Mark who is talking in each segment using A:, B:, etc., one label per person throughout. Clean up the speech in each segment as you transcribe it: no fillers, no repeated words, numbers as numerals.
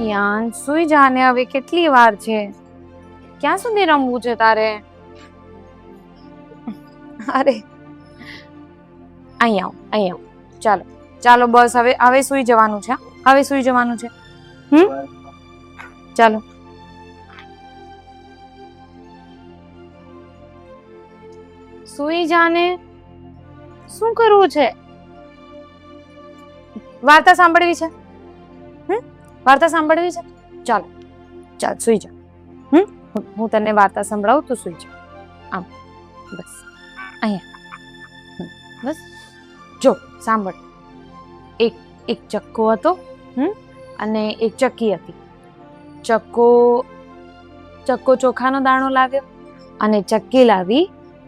A: Yarn સુઈ જાને, હવે કેટલી વાર છે? ક્યાં સુધી રમવું છે તારે? અરે અહીં આવ. ચાલો ચાલો, બસ હવે હવે સુઈ જવાનું છે. હવે સુઈ જવાનું છે. ચાલો. સુઈ જાને. શું કરવું છે? વાર્તા સાંભળવી છે? વાર્તા સાંભળવી છે? ચાલ ચાલ સુઈ જા. હું તને વાર્તા સંભળાવું, તું સુઈ જા. આમ બસ અહીંયા. બસ જો સાંભળ. એક ચક્કો હતો અને એક ચક્કી હતી. ચક્કો ચોખાનો દાણો લાવ્યો અને ચક્કી લાવી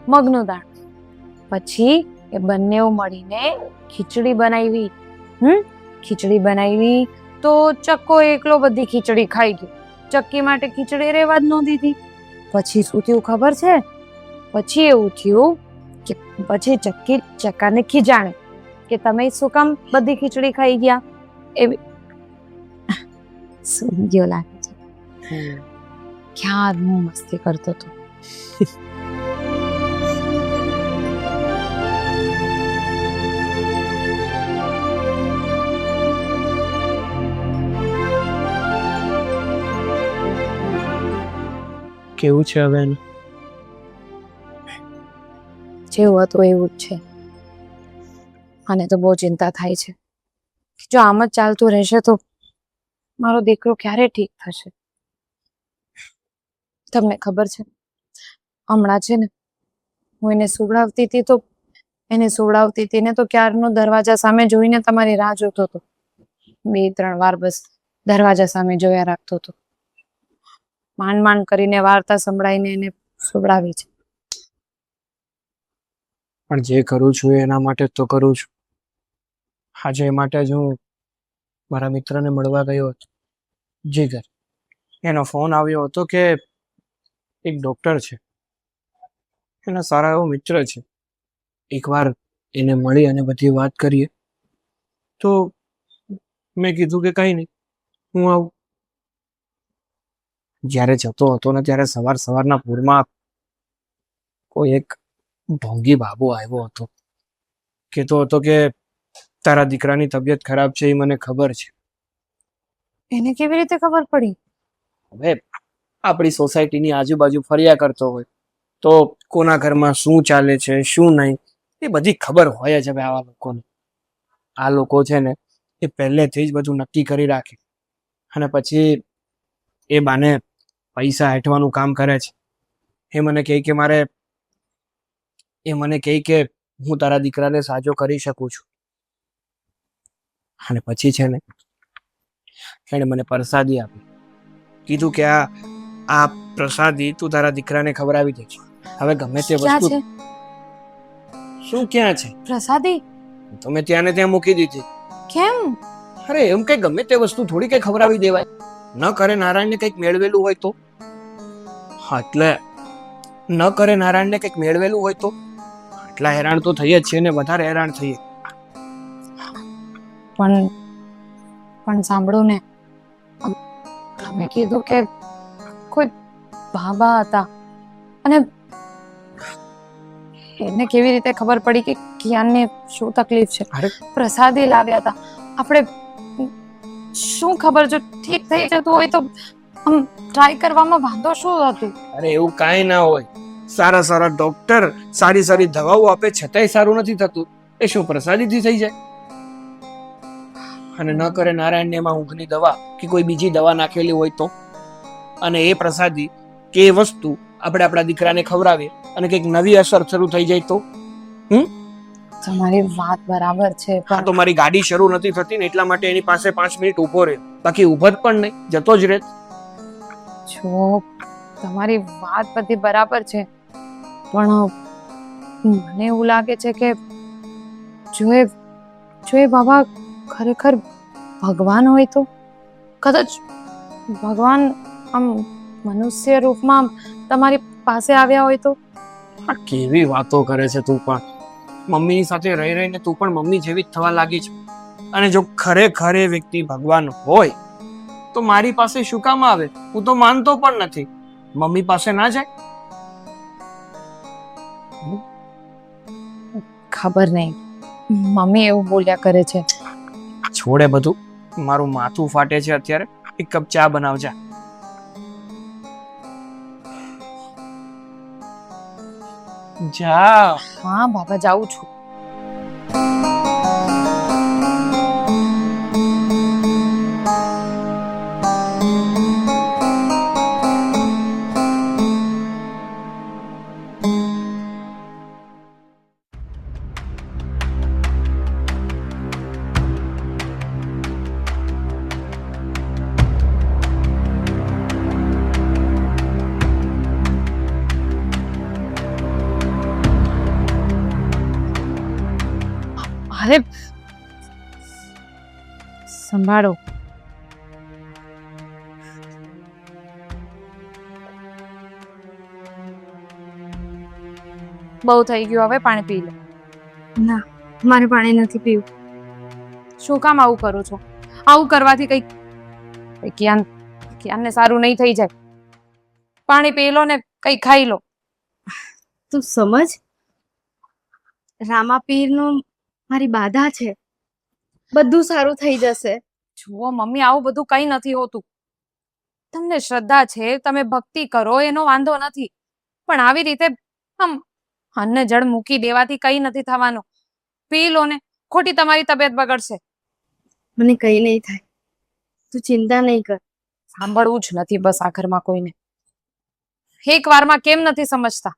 A: મગનો દાણો. પછી એ બંને મળીને ખીચડી બનાવી. ખીચડી બનાવી તો ચક્કો એકલો બધી ખીચડી ખાઈ ગયો. ચક્કી માટે ખીચડી રહેવા જ ન દીધી. પછી શું થયું ખબર છે? પછી એવું થયું કે પછી ચક્કાને ખીજાણે કે તમે શું કામ બધી ખીચડી ખાઈ ગયા. એવી સૂંઘ્યો લાગે છે. ક્યારનું મસ્તી કરતો હતો.
B: કેવું છે હવે?
A: જેવું હતું એવું જ છે. અને તો બહુ ચિંતા થાય છે. જો આમ જ ચાલતું રહેશે તો મારો દીકરો ક્યારે ઠીક થશે? તમને ખબર છે, હમણાં છે ને હું એને સુવડાવતી હતી ને તો ક્યારનો દરવાજા સામે જોઈને તમારી રાહ જોતો હતો. 2-3 વાર બસ દરવાજા સામે જોયા રાખતો હતો. માંડ કરીને વાર્તા સંભળાઈને એને સુવડાવી છે.
B: પણ જે કરું છું એના માટે તો કરું છું. આજે એ માટે જ હું મારા મિત્રને મળવા ગયો હતો, જીગર. એનો ફોન આવ્યો હતો કે એક ડોક્ટર છે, એના સારા એવો મિત્ર છે, એકવાર એને મળી અને બધી વાત કરીએ. તો મેં કીધું કે કંઈ નહીં, હું આવું. જ્યારે જતો હતો ને ત્યારે સવારના પૂરમાં કોઈ એક ઢોંગી બાબો આવ્યો હતો. કહેતો હતો કે તારા દીકરાની તબિયત ખરાબ છે, એ મને ખબર છે.
A: એને કેવી રીતે ખબર પડી?
B: હવે આપણી સોસાયટીની આજુબાજુ ફર્યા કરતો હોય તો કોના ઘરમાં શું ચાલે છે શું નહીં એ બધી ખબર હોય જ. હવે આવા લોકોને, આ લોકો છે ને એ પહેલેથી જ બધું નક્કી કરી રાખે અને પછી એ બાને પૈસા હેઠવાનું કામ કરે છે. એ મને કહે કે હું તારા દીકરાને સાજો કરી શકું છું. અને પછી છે ને એણે મને પ્રસાદી આપી. કીધું કે આ પ્રસાદી તું તારા દીકરાને ખવડાવી દેજે. હવે ગમે તે વસ્તુ. શું ક્યાં છે
A: પ્રસાદી?
B: તો મેં ત્યાં ને ત્યાં મૂકી દીધી.
A: કેમ?
B: અરે એમ કઈ ગમે તે વસ્તુ થોડી કઈ ખવડાવી દેવાય. ન કરે નારાયણને કંઈક મેળવેલું હોય તો. એટલે ન કરે નારાયણને કંઈક મેળવેલું હોય તો આટલા હેરાન તો થઈએ જ છે ને, વધારે હેરાન થઈએ.
A: પણ સાંભળો ને, તમે કીધું કે કોઈ બાબા હતા અને એને કેવી રીતે ખબર પડી કે કિયાનને શું તકલીફ છે? પ્રસાદી લાવ્યા હતા આપણે. શું ખબર, જો ઠીક થઈ જતું હોય તો આમ ટ્રાય કરવામાં વાંધો શું હતું?
B: અરે એવું કાંઈ ના હોય. સારા ડોક્ટર સારી દવાઓ આપે છતાંય સારું નથી થતું. એ શું પ્રસાદીથી થઈ જાય? અને ન કરે નારાયણને એમાં ઊંઘની દવા કે કોઈ બીજી દવા નાખેલી હોય તો, અને એ પ્રસાદી કે એ વસ્તુ આપણે આપણા દીકરાને ખવડાવીએ અને કંઈક નવી અસર શરૂ થઈ જાય તો?
A: તમારી વાત બરાબર છે, પણ
B: તો મારી ગાડી શરૂ નથી થતી ને એટલા માટે એની પાસે 5 મિનિટ ઊભો રહે, બાકી ઊભો જ પણ નહીં, જતો જ રહે.
A: જો તમારી વાત બધી બરાબર છે, પણ મને એવું લાગે છે કે જો એ બાબા ખરેખર ભગવાન હોય તો, કદાચ ભગવાન આમ મનુષ્ય રૂપમાં તમારી પાસે આવ્યા હોય તો.
B: આ કેવી વાતો કરે છે તું પણ! મમ્મીની સાથે રહી રહીને તું પણ મમ્મી જેવી જ થવા લાગી છે. અને જો ખરેખર એ વ્યક્તિ ભગવાન હોય તો મારી પાસે શું કામ આવે? હું તો માનતો પણ નથી. મમ્મી પાસે ના જાય?
A: ખબર નહીં, મમ્મી એવું બોલ્યા કરે છે.
B: છોડે બધું, મારું માથું ફાટે છે અત્યારે. એક કપ ચા બનાવજા. જા.
A: હા બાબા, જાઉં છું. અરે સંભાળો. બહુ થઈ ગયું, હવે પાણી પી લો.
C: ના, મારે પાણી નથી પીવું.
A: શું કામ આવું કરો છો? આવું કરવાથી કઈ કિયાનને સારું નહીં થઈ જાય. પાણી પી લો ને કઈ ખાઈ લો.
C: તું સમજ, રામાપીરનું મારી બાધા છે. બધું સારું થઈ જશે.
A: જુઓ મમ્મી, આવું બધું કઈ નથી હોતું. તમને શ્રદ્ધા છે, તમે ભક્તિ કરો, એનો વાંધો નથી, પણ આવી રીતે આમ અન્ન જળ મૂકી દેવાથી કઈ નથી થવાનું. પી લો ને, ખોટી તમારી તબિયત બગડશે.
C: મને કઈ નહીં થાય, તું ચિંતા નહીં કર.
A: સાંભળવું જ નથી બસ આ ઘરમાં કોઈને. એક વારમાં કેમ નથી સમજતા?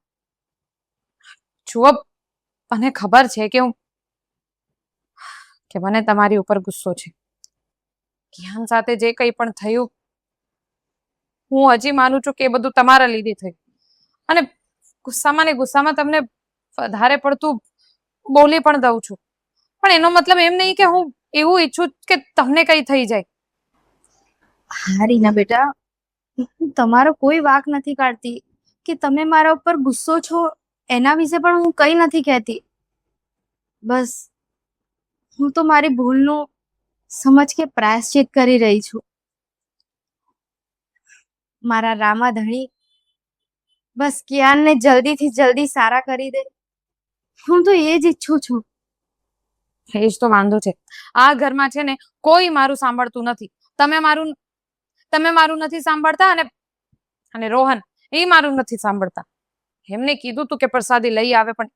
A: જુઓ, મને ખબર છે કે મને તમારી ઉપર ગુસ્સો છે. કિયાન સાથે જે કંઈ પણ થયું, હું હજી માનું છું કે એ બધું તમારા લીધે થયું. અને ગુસ્સામાં ને ગુસ્સામાં તમને વધારે પડતું બોલી પણ દઉં છું, પણ એનો મતલબ એમ નહીં કે હું એવું ઈચ્છું કે તમને કઈ થઈ જાય.
C: હા રીના બેટા, હું તમારો કોઈ વાંક નથી કાઢતી કે તમે મારા ઉપર ગુસ્સો છો એના વિશે પણ હું કઈ નથી કહેતી. બસ હું તો મારી ભૂલનું સમજ કે પ્રાયશ્ચિત કરી રહી છું. મારા રામાધણી બસ કિયાનને જલ્દીથી જલ્દી સારા કરી દે, હું તો એ જ ઈચ્છું છું.
A: એ જ તો વાંધો છે. આ ઘરમાં છે ને કોઈ મારું સાંભળતું નથી. તમે મારું નથી સાંભળતા, અને રોહન એ મારું નથી સાંભળતા. એમને કીધું તું કે પ્રસાદી લઈ આવે, પણ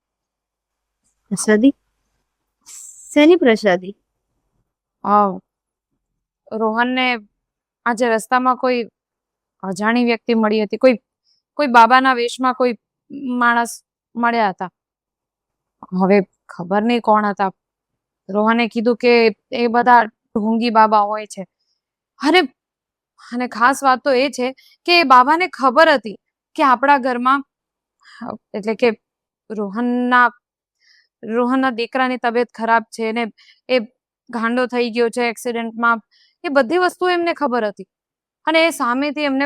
C: પ્રસાદી? શેની પ્રસાદી?
A: રોહનને આજે રસ્તામાં કોઈ અજાણી વ્યક્તિ મળી હતી. કોઈ બાબાના વેશમાં કોઈ માણસ મળ્યા હતા. હવે ખબર નહીં કોણ હતા. રોહને કીધું કે એ બધા ઢોંગી બાબા હોય છે. અને ખાસ વાત તો એ છે કે એ બાબાને ખબર હતી કે આપણા ઘરમાં, એટલે કે રોહનના દીકરાની તબિયત ખરાબ છે ને એ ગાંડો થઈ ગયો છે એક્સિડન્ટમાં. એ બધી વસ્તુ એમને ખબર હતી, અને એ સામેથી એમને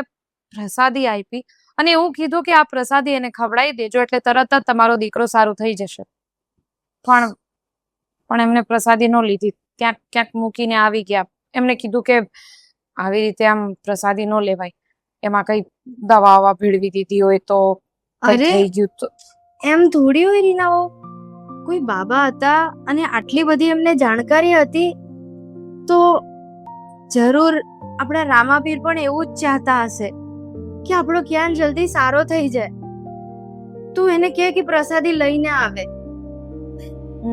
A: પ્રસાદી આપી અને એવું કીધું કે આ પ્રસાદી એને ખવડાવી દેજો એટલે તરત જ તમારો દીકરો સારો થઈ જશે. પણ એમને પ્રસાદી ન લીધી, ક્યાંક મૂકીને આવી ગયા. એમને કીધું કે આવી રીતે આમ પ્રસાદી ન લેવાય, એમાં કઈ દવા ભેળવી દીધી હોય તો થઈ ગયું તો.
C: એમ થોડી હોય રીનાઓ, કોઈ બાબા હતા અને આટલી બધી એમને જાણકારી હતી તો જરૂર આપણા રામાપીર પણ એવું જ ચાહતા હશે કે આપણો કિયાન જલ્દી સારો થઈ જાય. તું એને કહે કે પ્રસાદી લઈને આવે.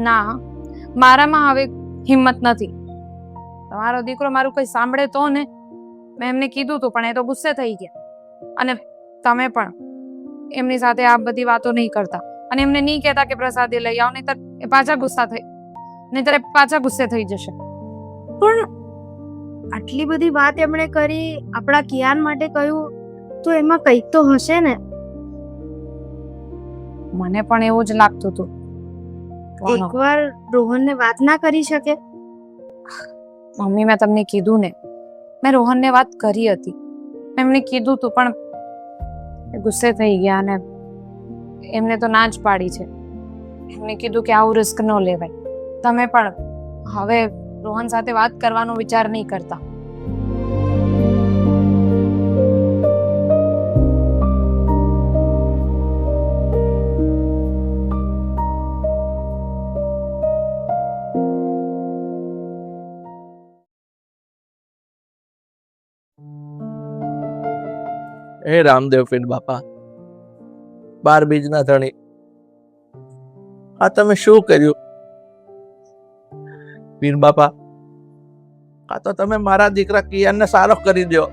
A: ના, મારામાં હવે હિંમત નથી. તમારો દીકરો મારું કઈ સાંભળે તો ને. મેં એમને કીધું તું પણ એ તો ગુસ્સે થઈ ગયા. અને તમે પણ એમની સાથે આ બધી વાતો નહીં કરતા અને એમને નહીં કહેતા કે પ્રસાદી લઈ આવો, નહીતર એ પાછા ગુસ્સે થઈ જશે.
C: પણ આટલી બધી વાત એમણે કરી, આપણા કિયાન માટે કહ્યું, તો એમાં કંઈક તો હશે ને.
A: મને પણ એવું જ લાગતું હતું.
C: એકવાર રોહનને વાત ના કરી શકે?
A: મમ્મી, મેં તમને કીધું ને, મેં રોહનને વાત કરી હતી. એમને કીધું તું પણ ગુસ્સે થઈ ગયા અને એમને તો ના જ પાડી છે. એમને કીધું કે આવું રિસ્ક ન લેવાય. તમે પણ હવે રોહન સાથે વાત કરવાનો વિચાર નહીં કરતા.
D: હે રામદેવ પીર બાપા, 12 બીજના ધણી, આ તમે શું કર્યું? પીર બાપા, આ તો તમે મારા દીકરા કિયાનને સારો કરી દો.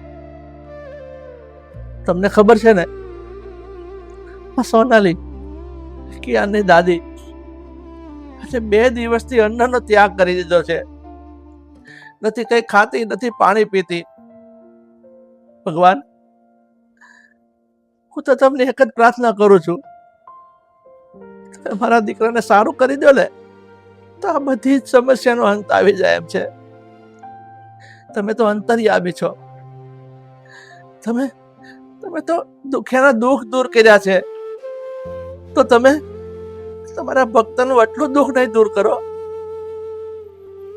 D: તમને ખબર છે ને, આ સોનાલી કિયાનની દાદી આજે 2 દિવસથી અન્નનો ત્યાગ કરી દીધો છે. નથી કઈ ખાતી, નથી પાણી પીતી. ભગવાન, હું તો તમને એક જ પ્રાર્થના કરું છું, તમે મારા દીકરાને સારું કરી દો ને, તો આ બધી જ સમસ્યાનો અંત આવી જાય એમ છે. તમે તો અંતર્યામી છો. તમે તો દુખ્યાના દુઃખ દૂર કર્યા છે, તો તમે તમારા ભક્તનું આટલું દુઃખ નહીં દૂર કરો.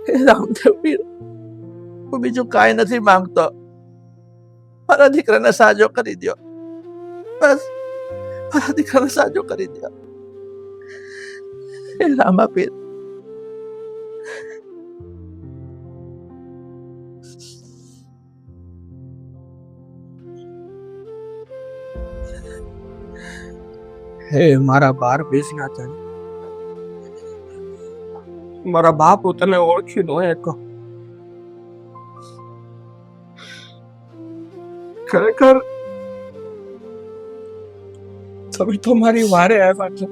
D: હે રામદેવ પીર, હું બીજું કાંઈ નથી માંગતો. મારા દીકરાને સાજો કરી દો. બસ મારા દીકરાને સાજો કરી દો. હે રામા પીર.
B: હે મારા 12 બીજના ધણી, મારા બાપુ તને ઓળખી નો એક. ખરેખર તમે તો મારી વારે આવ્યા છો.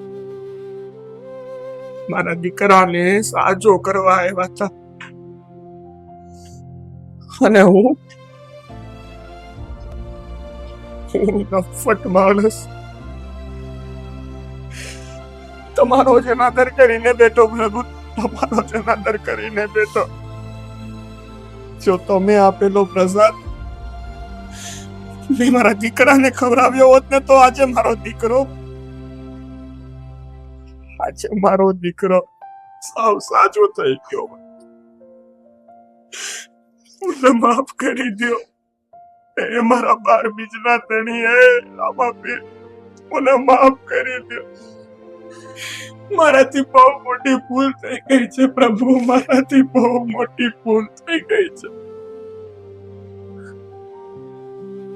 B: મારા દીકરાને સાજો કરવા આવ્યા હતા, અને હું નફટ માણસ તમારો જનાદર કરીને બેઠો. પ્રભુ, તમારો જનાદર કરીને બેઠો. જો તમે આપેલો પ્રસાદ મેં મારા દીકરાને ખવડાવ્યો હોત ને, તો આજે મારો દીકરો સાવ સાજો થઈ ગયો. મને માફ કરી દો. એ મારા 12 બીજના ધણી, હે રામા પીર, મને માફ કરી દો. મારાથી બહુ મોટી ભૂલ થઈ ગઈ છે પ્રભુ, મારાથી બહુ મોટી ભૂલ થઈ ગઈ છે.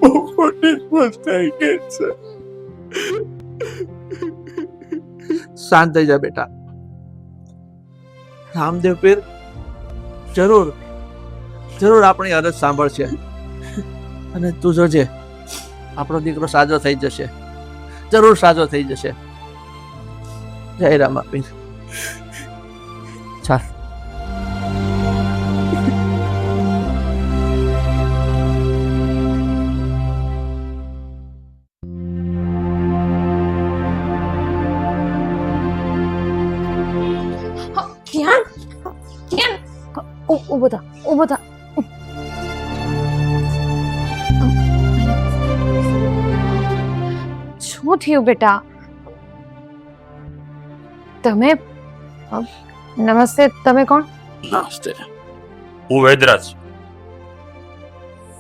B: બહુ મોટી ભૂલ થઈ ગઈ છે.
D: શાંત થઈ જા બેટા. રામદેવ પીર જરૂર આપણી અરજ સાંભળશે, અને તું જોજે આપણો દીકરો સાજો થઈ જશે. જરૂર સાજો થઈ જશે. જય રામા પીર. ચાલ.
A: કિયાન, ઊભો થા. શું થયું બેટા? તમે નમસ્તે. તમે કોણ?
E: નમસ્તે, હું વૈદરાજ.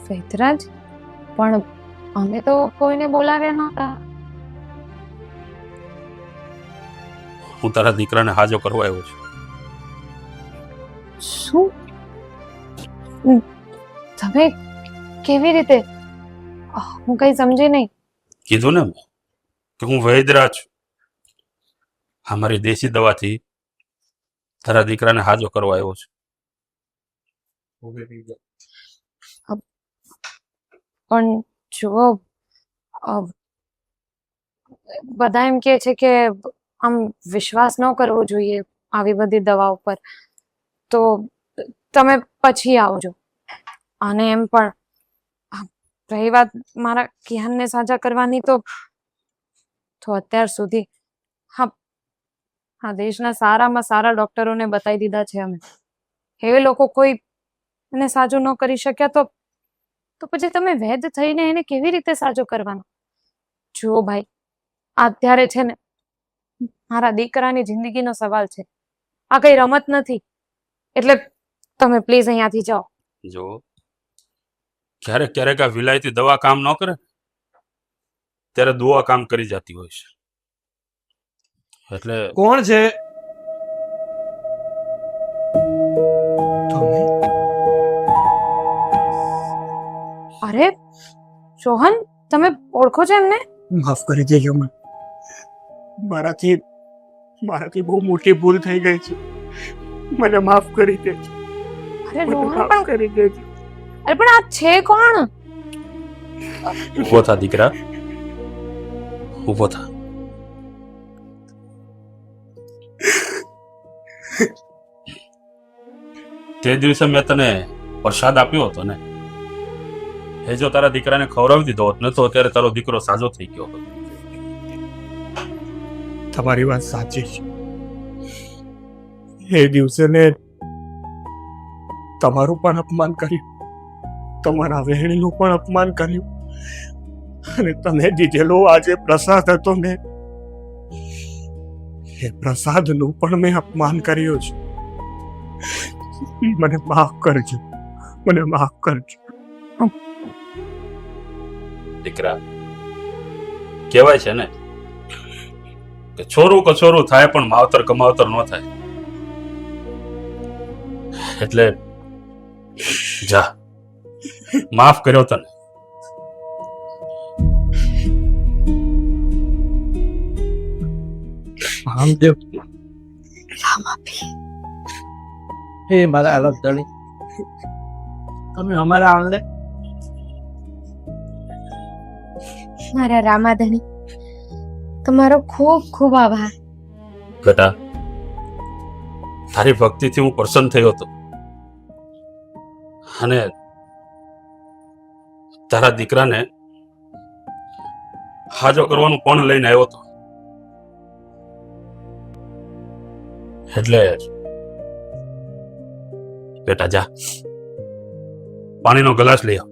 A: વૈદરાજ? પણ અમે તો કોઈને બોલાવ્યા નહોતા.
E: હું તારા દીકરાને હાજો કરવા આવ્યો છું.
A: શું? તમે કેવી રીતે? હું કઈ સમજી નહીં.
E: કીધું ને કે હું વૈદરાજ છું. અમારી દેશી દવાથી તારા દીકરાને હાજો કરવા આવ્યો છું.
A: પણ જુઓ, બધા એમ કહે છે કે આમ વિશ્વાસ ન કરવો જોઈએ આવી બધી દવાઓ પર, તો તમે પછી આવજો. અને એમ પણ રહી વાત મારા કિયાનને સાજા કરવાની, તો અત્યાર સુધી હા દેશના સારામાં સારા ડોક્ટરોને બતાવી દીધા છે અમે. એ લોકો કોઈ એને સાજો ન કરી શક્યા, તો પછી તમે વૈદ થઈને એને કેવી રીતે સાજો કરવાનો? જુઓ ભાઈ, અત્યારે છે ને મારા દીકરાની જિંદગીનો સવાલ છે. આ કઈ રમત નથી. એટલે તમે પ્લીઝ અહીંયાથી જાઓ.
E: જો ક્યારેક આ વિલાયતી દવા કામ ન કરે ત્યારે દુઆ કામ કરી જતી હોય છે. એટલે
B: કોણ છે તમે?
A: અરે સોહન, તમે ઓળખો છો એમને?
B: માફ કરી દેજો મને. મારાથી બહુ મોટી ભૂલ થઈ ગઈ છે. મને માફ કરી દેજો.
A: અરે
B: મને
A: રોહન,
B: માફ કરી દેજો.
A: અરે પણ આ છે કોણ?
E: ઊભો થા દીકરા, ઊભો થા. તે દિવસે મેં તને પ્રસાદ આપ્યો હતો ને, એ જો તારા દીકરાને ખવડાવી દીધો હોત ને તો અત્યારે તારો દીકરો સાજો થઈ ગયો હોત.
B: તમારી વાત સાચી છે. એ દિવસે ને તમારું પણ અપમાન કર્યું, તમારા વહેણીનું પણ અપમાન કર્યું, અને તમે દીધેલો આજે પ્રસાદ હતો ને, એ પ્રસાદનું પણ મેં અપમાન કર્યું છે. મને માફ કરજો, મને માફ કરજો.
E: દીકરા, કહેવાય છે ને કે છોરું કછોરું થાય પણ માવતર કમાવતર ન થાય. એટલે જા, માફ કર્યો તને.
D: રામદેવ, હે મારા અલગ ધણી, તમે અમારા આંગણે
C: મારા રામાધણી, તમારો ખૂબ ખૂબ આભાર.
E: બેટા, તારી ભક્તિથી હું પ્રસન્ન થયો હતો અને તારા દીકરાને હાજો કરવાનું પણ લઈને આવ્યો હતો. એટલે બેટા જા, પાણીનો ગ્લાસ લઈ આવ.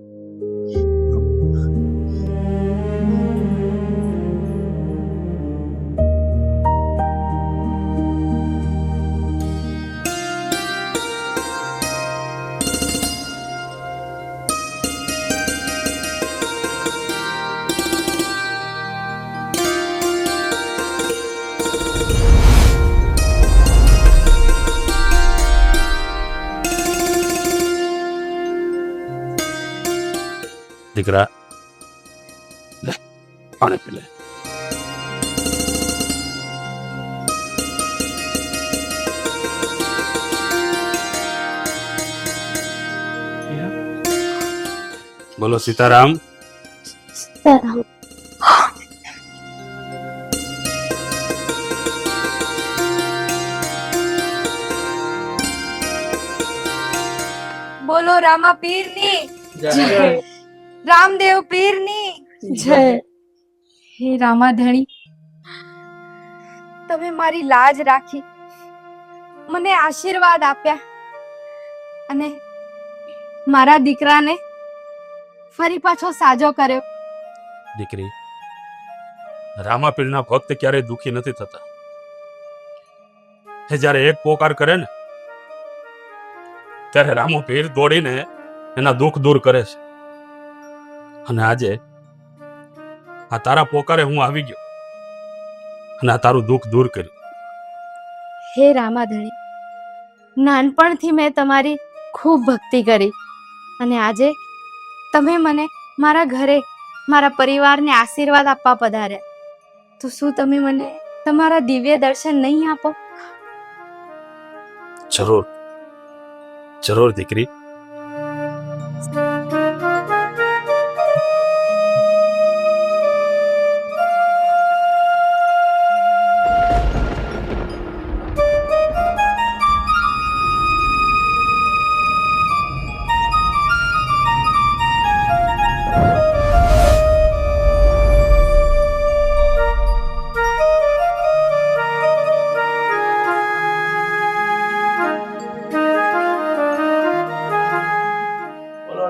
E: દીકરા, લે પાણી પી લે. બોલો સીતારામ.
C: બોલો રામા પીરની જય, રામદેવ પીરની જય. હે રામાધણી, તમે મારી લાજ રાખી, મને આશીર્વાદ આપ્યા અને મારા દીકરાને ફરી પાછો સાજો કર્યો.
E: દીકરી, રામાપીરના ભક્ત ક્યારેય દુખી નથી થતા. એ જ્યારે એક પોકાર કરે ને ત્યારે રામપીર દોડીને એના દુઃખ દૂર કરે છે. અને આજે આ તારા પોકારે હું આવી ગયો અને આ તારું દુઃખ દૂર કર્યું.
C: હે રામાધણી, નાનપણથી મેં તમારી ખૂબ ભક્તિ કરી અને આજે તમે મને મારા ઘરે મારા પરિવારને આશીર્વાદ આપવા પધાર્યા, તો શું તમે મને તમારા દિવ્ય દર્શન નહીં આપો?
E: જરૂર જરૂર દીકરી.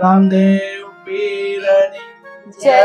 D: રામદેવ પીરની
C: જય.